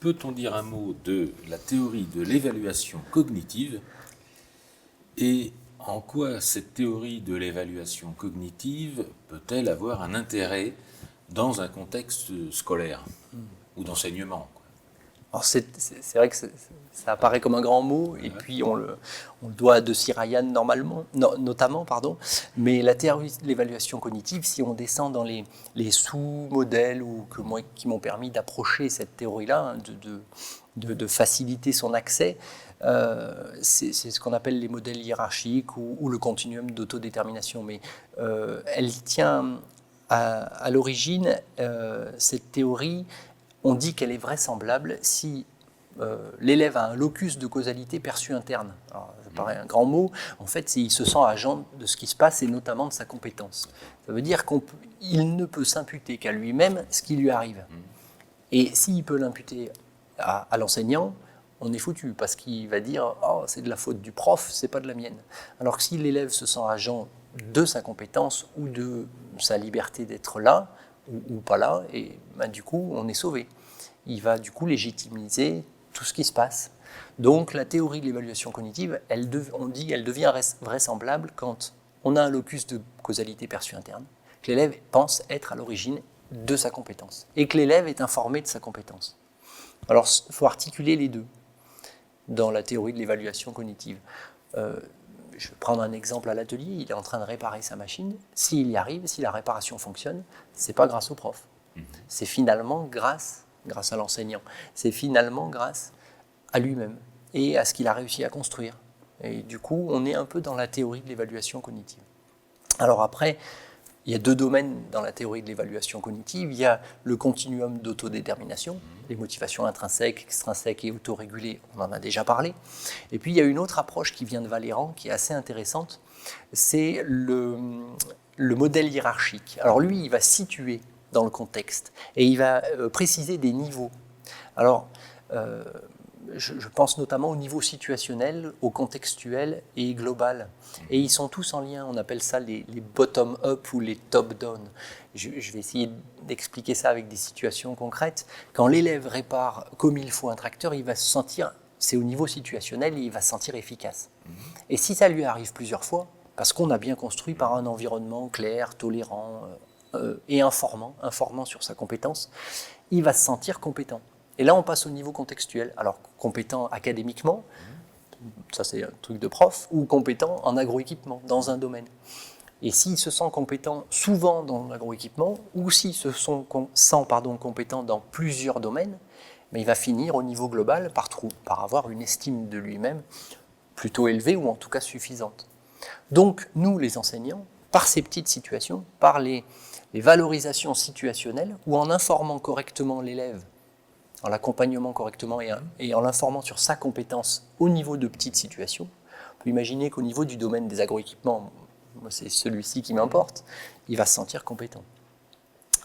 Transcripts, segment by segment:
peut-on dire un mot de la théorie de l'évaluation cognitive et en quoi cette théorie de l'évaluation cognitive peut-elle avoir un intérêt dans un contexte scolaire ou d'enseignement, quoi? Alors c'est vrai que ça apparaît comme un grand mot, et puis on le doit à De Sirayan notamment, pardon. Mais la théorie de l'évaluation cognitive, si on descend dans les sous-modèles qui m'ont permis d'approcher cette théorie-là, de faciliter son accès, c'est ce qu'on appelle les modèles hiérarchiques ou le continuum d'autodétermination. Mais elle tient à l'origine, cette théorie. On dit qu'elle est vraisemblable si l'élève a un locus de causalité perçu interne. Alors, ça paraît un grand mot. En fait, il se sent agent de ce qui se passe et notamment de sa compétence. Ça veut dire qu'il ne peut s'imputer qu'à lui-même ce qui lui arrive. Et s'il peut l'imputer à l'enseignant, on est foutu parce qu'il va dire « Oh, c'est de la faute du prof, c'est pas de la mienne ». Alors que si l'élève se sent agent de sa compétence ou de sa liberté d'être là, ou pas là, et ben, du coup, on est sauvé. Il va du coup légitimiser tout ce qui se passe. Donc, la théorie de l'évaluation cognitive, on dit qu'elle devient vraisemblable quand on a un locus de causalité perçue interne, que l'élève pense être à l'origine de sa compétence, et que l'élève est informé de sa compétence. Alors, il faut articuler les deux dans la théorie de l'évaluation cognitive. Je vais prendre un exemple à l'atelier, il est en train de réparer sa machine. S'il y arrive, si la réparation fonctionne, ce n'est pas grâce au prof. C'est finalement grâce à l'enseignant. C'est finalement grâce à lui-même et à ce qu'il a réussi à construire. Et du coup, on est un peu dans la théorie de l'évaluation cognitive. Alors après, il y a deux domaines dans la théorie de l'évaluation cognitive. Il y a le continuum d'autodétermination, les motivations intrinsèques, extrinsèques et autorégulées, on en a déjà parlé. Et puis il y a une autre approche qui vient de Vallerand, qui est assez intéressante, c'est le modèle hiérarchique. Alors lui, il va situer dans le contexte et il va préciser des niveaux. Alors, je pense notamment au niveau situationnel, au contextuel et global. Et ils sont tous en lien, on appelle ça les bottom-up ou les top-down. Je vais essayer d'expliquer ça avec des situations concrètes. Quand l'élève répare comme il faut un tracteur, il va se sentir, c'est au niveau situationnel, et il va se sentir efficace. Et si ça lui arrive plusieurs fois, parce qu'on a bien construit par un environnement clair, tolérant et informant sur sa compétence, il va se sentir compétent. Et là, on passe au niveau contextuel. Alors, compétent académiquement, ça c'est un truc de prof, ou compétent en agroéquipement, dans un domaine. Et s'il se sent compétent souvent dans l'agroéquipement, ou s'il se sent compétent dans plusieurs domaines, mais il va finir au niveau global par avoir une estime de lui-même plutôt élevée, ou en tout cas suffisante. Donc, nous, les enseignants, par ces petites situations, par les valorisations situationnelles, ou en informant correctement l'élève, en l'accompagnant correctement et en l'informant sur sa compétence au niveau de petites situations. On peut imaginer qu'au niveau du domaine des agroéquipements, moi c'est celui-ci qui m'importe, il va se sentir compétent.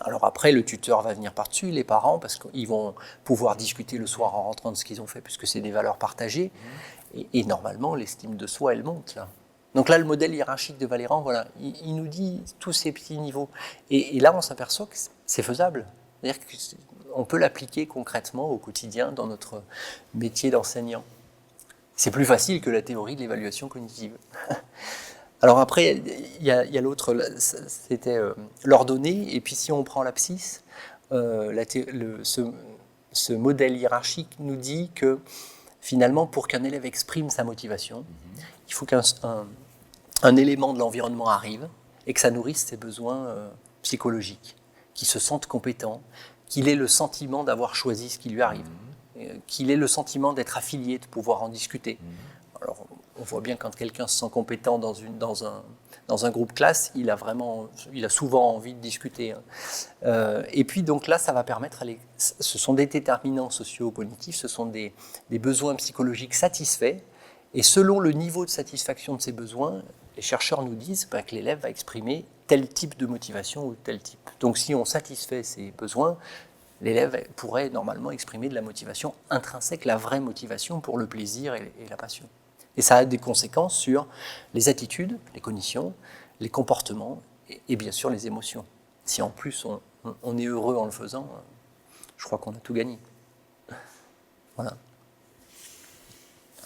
Alors après, le tuteur va venir par-dessus, les parents, parce qu'ils vont pouvoir discuter le soir en rentrant de ce qu'ils ont fait, puisque c'est des valeurs partagées, et normalement, l'estime de soi, elle monte là. Donc là, le modèle hiérarchique de Vallerand, voilà, il nous dit tous ces petits niveaux. Et là, on s'aperçoit que c'est faisable. C'est-à-dire qu'on peut l'appliquer concrètement au quotidien dans notre métier d'enseignant. C'est plus facile que la théorie de l'évaluation cognitive. Alors après, il y a l'autre, c'était l'ordonnée, et puis si on prend l'abscisse, ce modèle hiérarchique nous dit que finalement, pour qu'un élève exprime sa motivation, il faut qu'un élément de l'environnement arrive et que ça nourrisse ses besoins psychologiques, qu'il se sente compétent, qu'il ait le sentiment d'avoir choisi ce qui lui arrive, qu'il ait le sentiment d'être affilié, de pouvoir en discuter. Alors, on voit bien quand quelqu'un se sent compétent dans un groupe classe, il a souvent envie de discuter. Et puis donc là, ça va permettre, ce sont des déterminants socio-cognitifs, ce sont des besoins psychologiques satisfaits, et selon le niveau de satisfaction de ces besoins, les chercheurs nous disent que l'élève va exprimer tel type de motivation ou tel type. Donc si on satisfait ces besoins, l'élève pourrait normalement exprimer de la motivation intrinsèque, la vraie motivation pour le plaisir et la passion. Et ça a des conséquences sur les attitudes, les cognitions, les comportements et bien sûr les émotions. Si en plus on est heureux en le faisant, je crois qu'on a tout gagné.